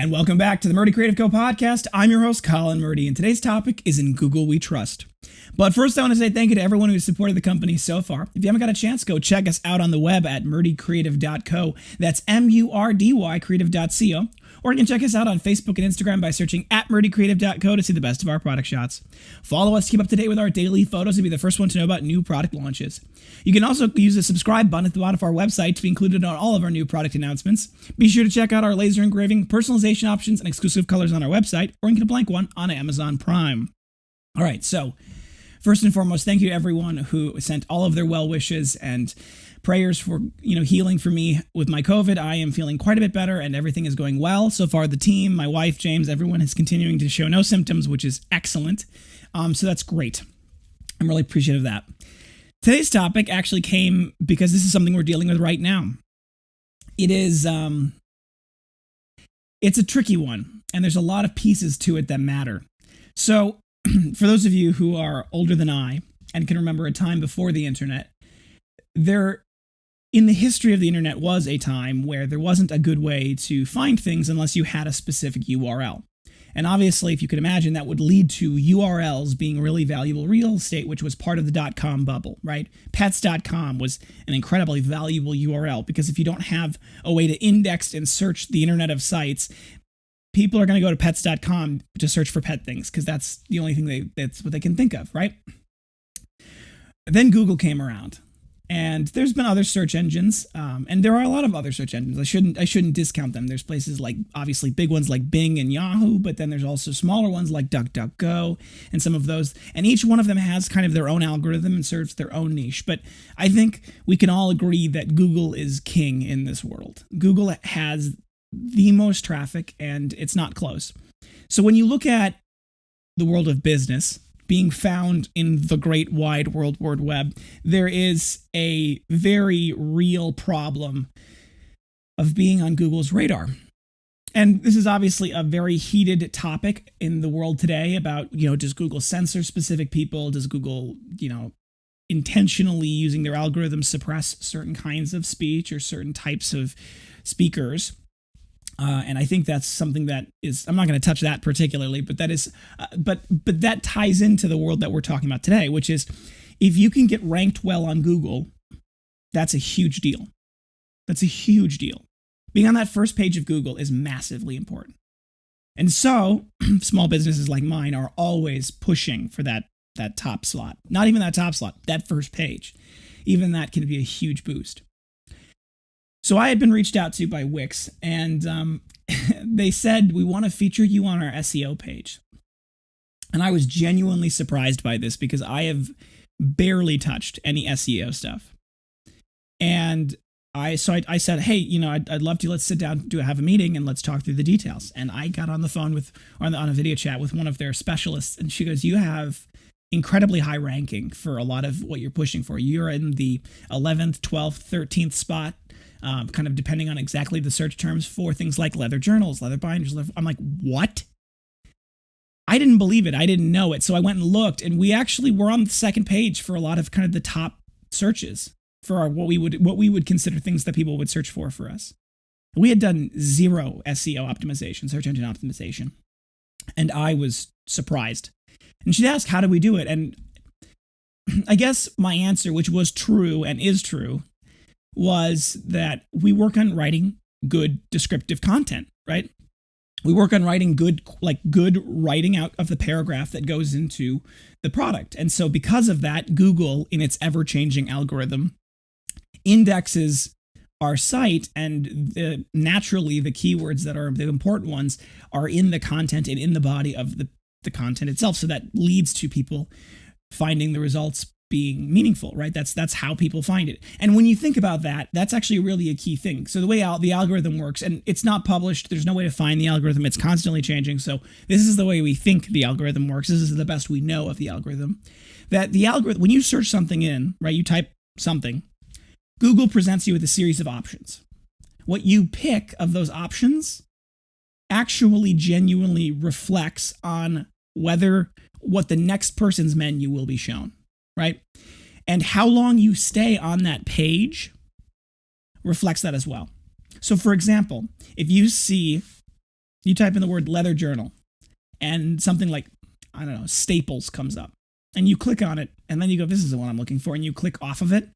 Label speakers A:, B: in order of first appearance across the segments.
A: And welcome back to the Murdy Creative Co podcast. I'm your host, Colin Murdy, and today's topic is In Google We Trust. But first, I want to say thank you to everyone who's supported the company so far. If you haven't got a chance, go check us out on the web at murdycreative.co. That's MURDY creative.co. Or you can check us out on Facebook and Instagram by searching at murdycreative.co to see the best of our product shots. Follow us to keep up to date with our daily photos and be the first one to know about new product launches. You can also use the subscribe button at the bottom of our website to be included on all of our new product announcements. Be sure to check out our laser engraving, personalization options, and exclusive colors on our website, or you can get a blank one on Amazon Prime. All right, so first and foremost, thank you to everyone who sent all of their well wishes and prayers for healing for me with my COVID. I am feeling quite a bit better and everything is going well. So far, the team, my wife, James, everyone is continuing to show no symptoms, which is excellent. So that's great. I'm really appreciative of that. Today's topic actually came because this is something we're dealing with right now. It is, it's a tricky one, and there's a lot of pieces to it that matter. So for those of you who are older than I and can remember a time before the internet, in the history of the internet was a time where there wasn't a good way to find things unless you had a specific URL. And obviously, if you can imagine, that would lead to URLs being really valuable real estate, which was part of the .com bubble, right? Pets.com was an incredibly valuable URL because if you don't have a way to index and search the internet of sites, people are going to go to pets.com to search for pet things because that's the only thing that's what they can think of, right? Then Google came around. And there's been other search engines, and there are a lot of other search engines. I shouldn't discount them. There's places like, obviously, big ones like Bing and Yahoo, but then there's also smaller ones like DuckDuckGo and some of those. And each one of them has kind of their own algorithm and serves their own niche. But I think we can all agree that Google is king in this world. Google has the most traffic, and it's not close. So when you look at the world of business being found in the great wide world web, there is a very real problem of being on Google's radar. And this is obviously a very heated topic in the world today about, does Google censor specific people? Does Google, intentionally using their algorithms suppress certain kinds of speech or certain types of speakers? And I think that's something that is, I'm not going to touch that particularly, but that is, but that ties into the world that we're talking about today, which is if you can get ranked well on Google, that's a huge deal. That's a huge deal. Being on that first page of Google is massively important. And so small businesses like mine are always pushing for that top slot, not even that top slot, that first page. Even that can be a huge boost. So I had been reached out to by Wix, and they said, we want to feature you on our SEO page. And I was genuinely surprised by this because I have barely touched any SEO stuff. And I said, hey, I'd love to, let's sit down, have a meeting, and let's talk through the details. And I got on the phone on a video chat with one of their specialists, and she goes, you have incredibly high ranking for a lot of what you're pushing for. You're in the 11th, 12th, 13th spot. Kind of depending on exactly the search terms for things like leather journals, leather binders. I'm like, what? I didn't believe it. I didn't know it. So I went and looked, and we actually were on the second page for a lot of kind of the top searches for what we would consider things that people would search for us. We had done zero SEO optimization, search engine optimization, and I was surprised. And she'd ask, how do we do it? And I guess my answer, which was true and is true, was that we work on writing good descriptive content, right? We work on writing good writing out of the paragraph that goes into the product. And so because of that, Google, in its ever-changing algorithm, indexes our site, and naturally the keywords that are the important ones are in the content and in the body of the content itself. So that leads to people finding the results being meaningful, right? That's how people find it. And when you think about that, that's actually really a key thing. So the way the algorithm works, and it's not published, there's no way to find the algorithm, it's constantly changing. So this is the way we think the algorithm works. This is the best we know of the algorithm. That the algorithm, when you search something in, right, you type something, Google presents you with a series of options. What you pick of those options actually genuinely reflects on what the next person's menu will be shown. Right? And how long you stay on that page reflects that as well. So for example, if you see You type in the word leather journal, and something like, I don't know, Staples comes up. And you click on it, and then you go, this is the one I'm looking for, and you click off of it.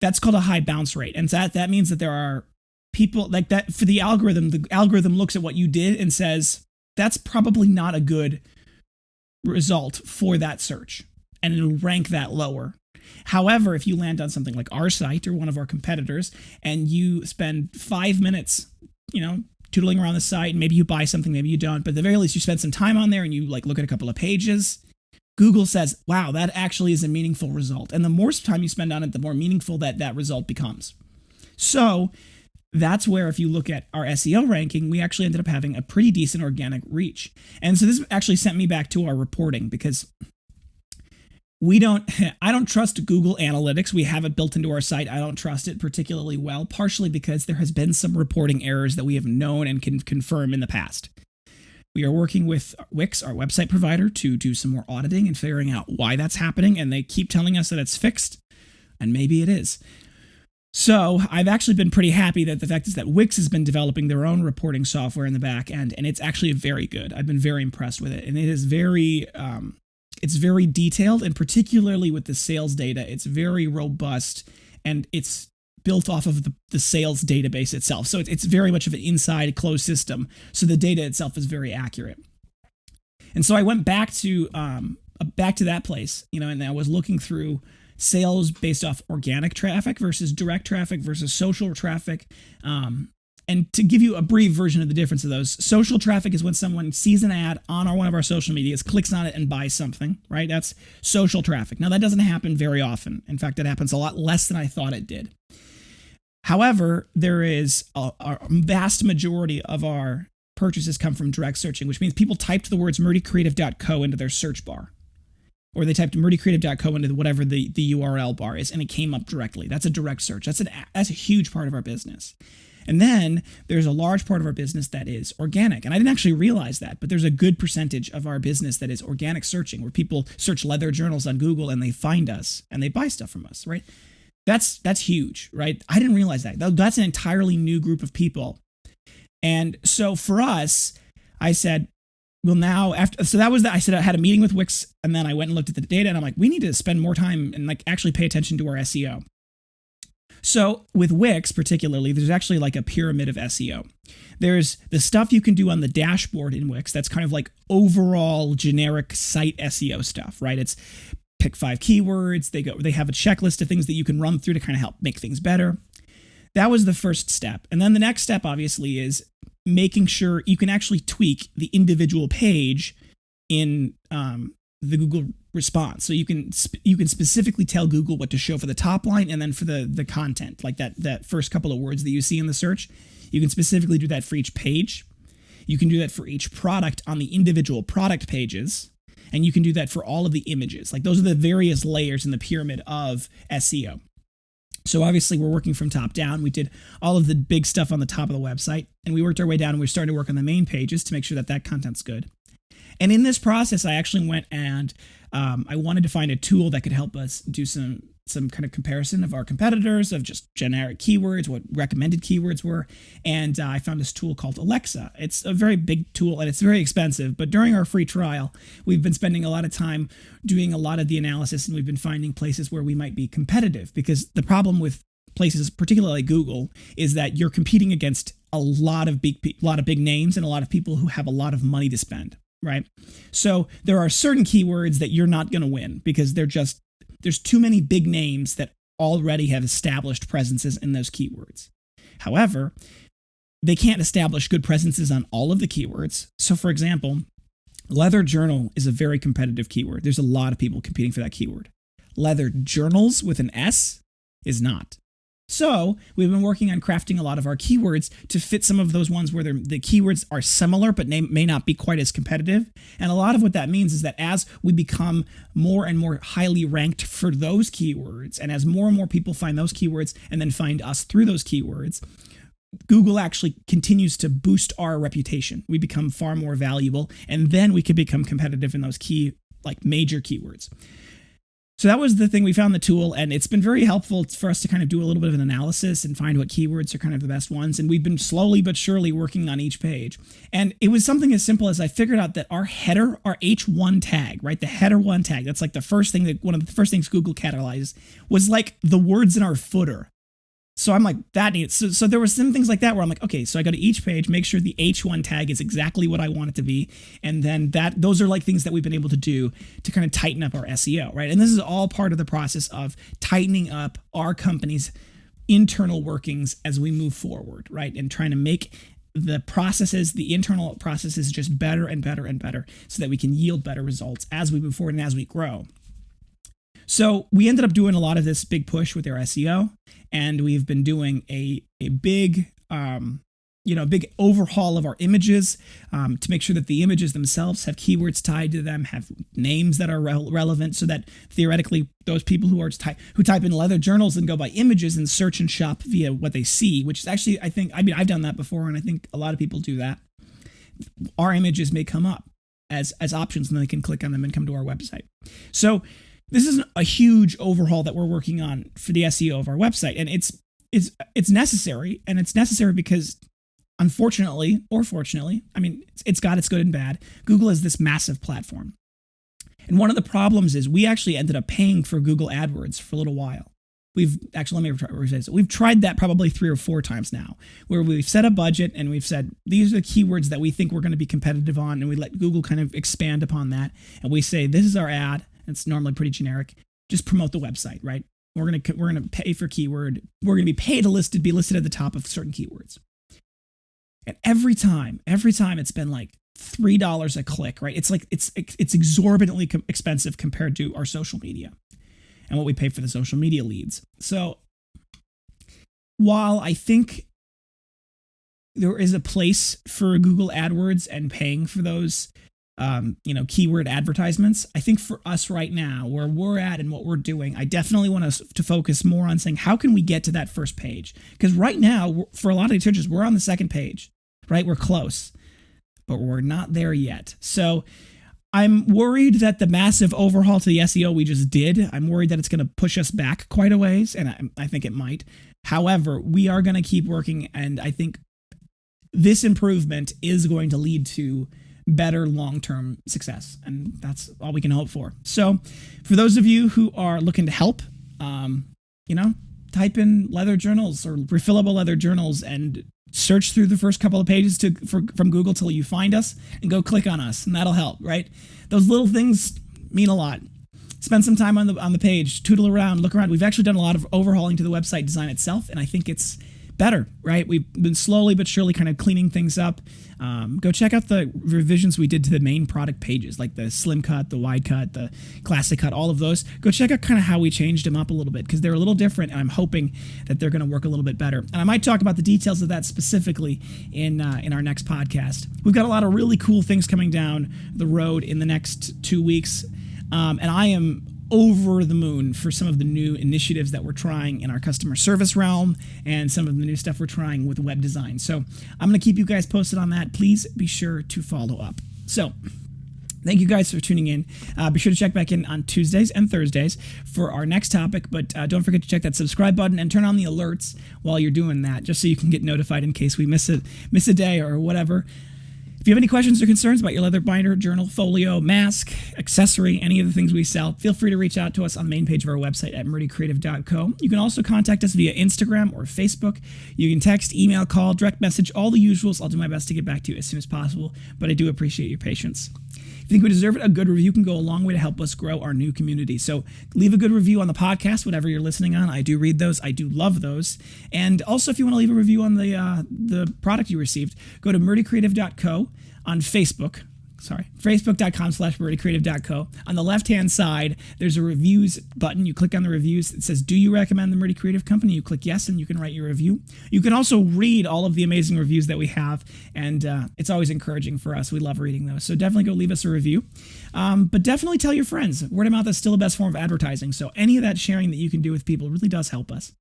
A: That's called a high bounce rate. And that means that there are people like that for the algorithm looks at what you did and says, that's probably not a good result for that search. And it'll rank that lower. However, if you land on something like our site or one of our competitors, and you spend 5 minutes, tootling around the site, and maybe you buy something, maybe you don't, but at the very least you spend some time on there and you look at a couple of pages, Google says, wow, that actually is a meaningful result. And the more time you spend on it, the more meaningful that result becomes. So that's where, if you look at our SEO ranking, we actually ended up having a pretty decent organic reach. And so this actually sent me back to our reporting, because I don't trust Google Analytics. We have it built into our site. I don't trust it particularly well, partially because there has been some reporting errors that we have known and can confirm in the past. We are working with Wix, our website provider, to do some more auditing and figuring out why that's happening, and they keep telling us that it's fixed, and maybe it is. So I've actually been pretty happy that the fact is that Wix has been developing their own reporting software in the back end, and it's actually very good. I've been very impressed with it, and it is it's very detailed, and particularly with the sales data, it's very robust, and it's built off of the sales database itself. So it's very much of an inside closed system. So the data itself is very accurate. And so I went back to that place, and I was looking through sales based off organic traffic versus direct traffic versus social traffic. And to give you a brief version of the difference of those, social traffic is when someone sees an ad on one of our social medias, clicks on it, and buys something, right? That's social traffic. Now, that doesn't happen very often. In fact, it happens a lot less than I thought it did. However, there is a vast majority of our purchases come from direct searching, which means people typed the words murdycreative.co into their search bar. Or they typed murdycreative.co into whatever the URL bar is, and it came up directly. That's a direct search. That's a huge part of our business. And then there's a large part of our business that is organic. And I didn't actually realize that, but there's a good percentage of our business that is organic searching, where people search leather journals on Google and they find us and they buy stuff from us, right? That's huge, right? I didn't realize that. That's an entirely new group of people. And so for us, I said, well, now I said I had a meeting with Wix, and then I went and looked at the data, and I'm like, we need to spend more time and actually pay attention to our SEO. So with Wix particularly, there's actually like a pyramid of SEO. There's the stuff you can do on the dashboard in Wix that's kind of like overall generic site SEO stuff, right? It's pick 5 keywords. They have a checklist of things that you can run through to kind of help make things better. That was the first step. And then the next step, obviously, is making sure you can actually tweak the individual page in the Google response. So you can specifically tell Google what to show for the top line, and then for the content, like that first couple of words that you see in the search. You can specifically do that for each page. You can do that for each product on the individual product pages. And you can do that for all of the images. Like, those are the various layers in the pyramid of SEO. So obviously we're working from top down. We did all of the big stuff on the top of the website, and we worked our way down, and we started to work on the main pages to make sure that content's good. And in this process, I actually went and I wanted to find a tool that could help us do some kind of comparison of our competitors, of just generic keywords, what recommended keywords were. And I found this tool called Alexa. It's a very big tool, and it's very expensive. But during our free trial, we've been spending a lot of time doing a lot of the analysis, and we've been finding places where we might be competitive. Because the problem with places, particularly like Google, is that you're competing against a lot of big names and a lot of people who have a lot of money to spend. Right? So there are certain keywords that you're not going to win, because there's too many big names that already have established presences in those keywords. However, they can't establish good presences on all of the keywords. So for example, leather journal is a very competitive keyword. There's a lot of people competing for that keyword. Leather journals with an S is not. So we've been working on crafting a lot of our keywords to fit some of those ones where the keywords are similar but may not be quite as competitive. And a lot of what that means is that as we become more and more highly ranked for those keywords, and as more and more people find those keywords and then find us through those keywords, Google actually continues to boost our reputation. We become far more valuable, and then we can become competitive in those major keywords. So that was the thing. We found the tool, and it's been very helpful for us to kind of do a little bit of an analysis and find what keywords are kind of the best ones. And we've been slowly but surely working on each page. And it was something as simple as I figured out that our header, our H1 tag, right? The header 1 tag, that's like the first thing that one of the first things Google catalyzed was like the words in our footer. So I'm like, that needs, so there were some things like that where I'm like, okay, so I go to each page, make sure the H1 tag is exactly what I want it to be. And then those are like things that we've been able to do to kind of tighten up our SEO, right? And this is all part of the process of tightening up our company's internal workings as we move forward, right? And trying to make the processes, the internal processes just better and better and better so that we can yield better results as we move forward and as we grow. So we ended up doing a lot of this big push with our SEO, and we've been doing a big, big overhaul of our images to make sure that the images themselves have keywords tied to them, have names that are relevant, so that theoretically those people who type in leather journals and go by images and search and shop via what they see, which is actually, I've done that before, and I think a lot of people do that. Our images may come up as options, and they can click on them and come to our website. So this is a huge overhaul that we're working on for the SEO of our website, and it's necessary, and it's necessary because, unfortunately or fortunately, it's got its good and bad. Google is this massive platform, and one of the problems is we actually ended up paying for Google AdWords for a little while. We've tried that probably 3 or 4 times now, where we've set a budget and we've said these are the keywords that we think we're going to be competitive on, and we let Google kind of expand upon that, and we say this is our ad. It's normally pretty generic. Just promote the website, right? We're gonna pay for keyword. We're gonna be paid to be listed at the top of certain keywords. And every time it's been like $3 a click, right? It's like it's exorbitantly expensive compared to our social media and what we pay for the social media leads. So while I think there is a place for Google AdWords and paying for those keyword advertisements, I think for us right now, where we're at and what we're doing, I definitely want us to focus more on saying, how can we get to that first page? Because right now, for a lot of these searches, we're on the second page, right? We're close, but we're not there yet. So I'm worried that the massive overhaul to the SEO we just did, I'm worried that it's going to push us back quite a ways, and I think it might. However, we are going to keep working, and I think this improvement is going to lead to better long-term success, and that's all we can hope for. So for those of you who are looking to help, type in leather journals or refillable leather journals and search through the first couple of pages from Google till you find us, and go click on us, and that'll help, right? Those little things mean a lot. Spend some time on the page, tootle around, look around. We've actually done a lot of overhauling to the website design itself, and I think it's better, right? We've been slowly but surely kind of cleaning things up. Go check out the revisions we did to the main product pages, like the slim cut, the wide cut, the classic cut, all of those. Go check out kind of how we changed them up a little bit, because they're a little different, and I'm hoping that they're going to work a little bit better. And I might talk about the details of that specifically in our next podcast. We've got a lot of really cool things coming down the road in the next 2 weeks, and I am over the moon for some of the new initiatives that we're trying in our customer service realm and some of the new stuff we're trying with web design. So I'm going to keep you guys posted on that. Please be sure to follow up. So thank you guys for tuning in. Be sure to check back in on Tuesdays and Thursdays for our next topic, but don't forget to check that subscribe button and turn on the alerts while you're doing that, just so you can get notified in case we miss a day or whatever. If you have any questions or concerns about your leather binder, journal, folio, mask, accessory, any of the things we sell, feel free to reach out to us on the main page of our website at Murdy Creative Co. You can also contact us via Instagram or Facebook. You can text, email, call, direct message, all the usuals. I'll do my best to get back to you as soon as possible, but I do appreciate your patience. If you think we deserve it, a good review can go a long way to help us grow our new community. So leave a good review on the podcast, whatever you're listening on. I do read those. I do love those. And also, if you want to leave a review on the product you received, go to murdycreative.co on Facebook. Facebook.com/murdycreative.co. On the left-hand side, there's a reviews button. You click on the reviews. It says, do you recommend the Murdy Creative Company? You click yes, and you can write your review. You can also read all of the amazing reviews that we have, and it's always encouraging for us. We love reading those. So definitely go leave us a review. But definitely tell your friends. Word of mouth is still the best form of advertising, so any of that sharing that you can do with people really does help us.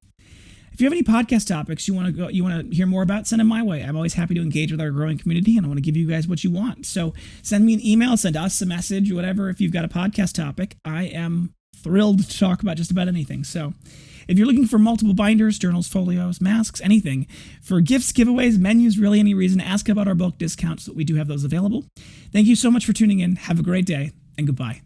A: If you have any podcast topics you want to hear more about, send them my way. I'm always happy to engage with our growing community, and I want to give you guys what you want. So send me an email, send us a message, whatever. If you've got a podcast topic, I am thrilled to talk about just about anything. So if you're looking for multiple binders, journals, folios, masks, anything, for gifts, giveaways, menus, really any reason, ask about our bulk discounts. We do have those available. Thank you so much for tuning in. Have a great day, and goodbye.